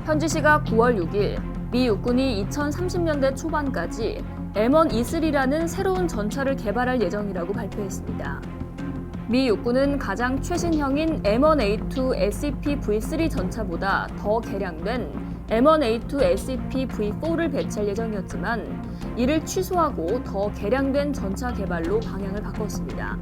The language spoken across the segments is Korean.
현지 시각 9월 6일 미 육군이 2030년대 초반까지 M1E3라는 새로운 전차를 개발할 예정이라고 발표했습니다. 미 육군은 가장 최신형인 M1A2 SEP V3 전차보다 더 개량된 M1A2 SEP V4를 배치할 예정이었지만 이를 취소하고 더 개량된 전차 개발로 방향을 바꿨습니다.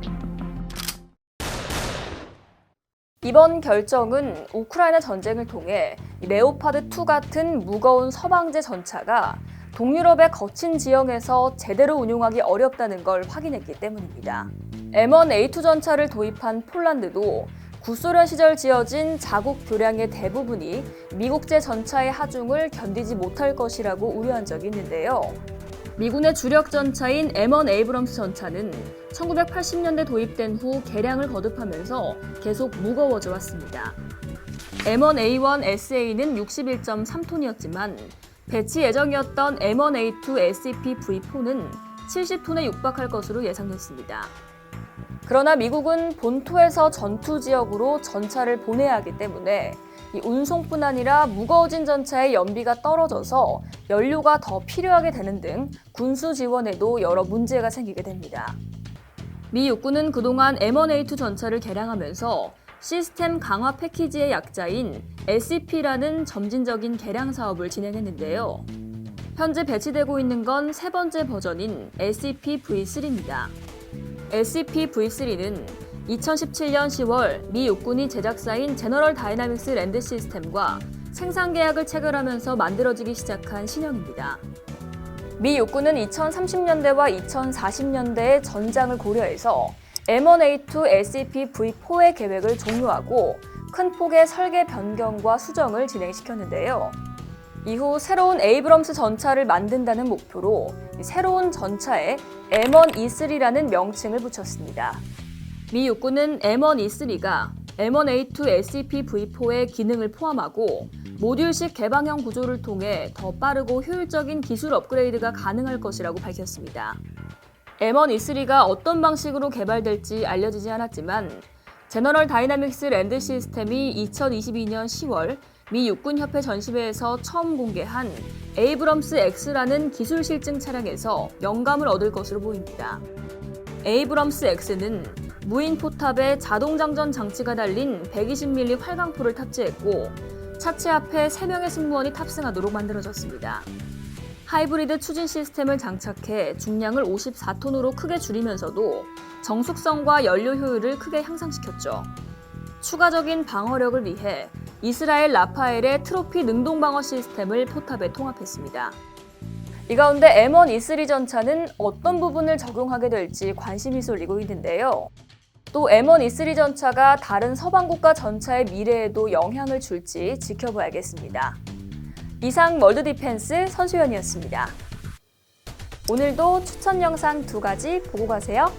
이번 결정은 우크라이나 전쟁을 통해 레오파드2 같은 무거운 서방제 전차가 동유럽의 거친 지형에서 제대로 운용하기 어렵다는 걸 확인했기 때문입니다. M1A2 전차를 도입한 폴란드도 구소련 시절 지어진 자국 교량의 대부분이 미국제 전차의 하중을 견디지 못할 것이라고 우려한 적이 있는데요. 미군의 주력 전차인 M1 에이브럼스 전차는 1980년대 도입된 후 개량을 거듭하면서 계속 무거워져 왔습니다. M1A1 SA는 61.3톤이었지만 배치 예정이었던 M1A2 SEP V4는 70톤에 육박할 것으로 예상됐습니다. 그러나 미국은 본토에서 전투 지역으로 전차를 보내야 하기 때문에 이 운송뿐 아니라 무거워진 전차의 연비가 떨어져서 연료가 더 필요하게 되는 등 군수 지원에도 여러 문제가 생기게 됩니다. 미 육군은 그동안 M1A2 전차를 개량하면서 시스템 강화 패키지의 약자인 SEP라는 점진적인 개량 사업을 진행했는데요. 현재 배치되고 있는 건 세 번째 버전인 SEP V3입니다. SEP V3는 2017년 10월 미 육군이 제작사인 제너럴 다이나믹스 랜드 시스템과 생산 계약을 체결하면서 만들어지기 시작한 신형입니다. 미 육군은 2030년대와 2040년대의 전장을 고려해서 M1A2 SEP V4의 계획을 종료하고 큰 폭의 설계 변경과 수정을 진행시켰는데요. 이후 새로운 에이브럼스 전차를 만든다는 목표로 새로운 전차에 M1E3라는 명칭을 붙였습니다. 미 육군은 M1E3가 M1A2 SEP V4의 기능을 포함하고 모듈식 개방형 구조를 통해 더 빠르고 효율적인 기술 업그레이드가 가능할 것이라고 밝혔습니다. M1E3가 어떤 방식으로 개발될지 알려지지 않았지만 제너럴 다이나믹스 랜드 시스템이 2022년 10월 미 육군협회 전시회에서 처음 공개한 에이브럼스 X라는 기술 실증 차량에서 영감을 얻을 것으로 보입니다. 에이브럼스 X는 무인 포탑에 자동 장전 장치가 달린 120mm 활강포를 탑재했고 차체 앞에 3명의 승무원이 탑승하도록 만들어졌습니다. 하이브리드 추진 시스템을 장착해 중량을 54톤으로 크게 줄이면서도 정숙성과 연료 효율을 크게 향상시켰죠. 추가적인 방어력을 위해 이스라엘 라파엘의 트로피 능동 방어 시스템을 포탑에 통합했습니다. 이 가운데 M1E3 전차는 어떤 부분을 적용하게 될지 관심이 쏠리고 있는데요. 또 M1E3 전차가 다른 서방 국가 전차의 미래에도 영향을 줄지 지켜봐야겠습니다. 이상 월드 디펜스 선수연이었습니다. 오늘도 추천 영상 2가지 보고 가세요.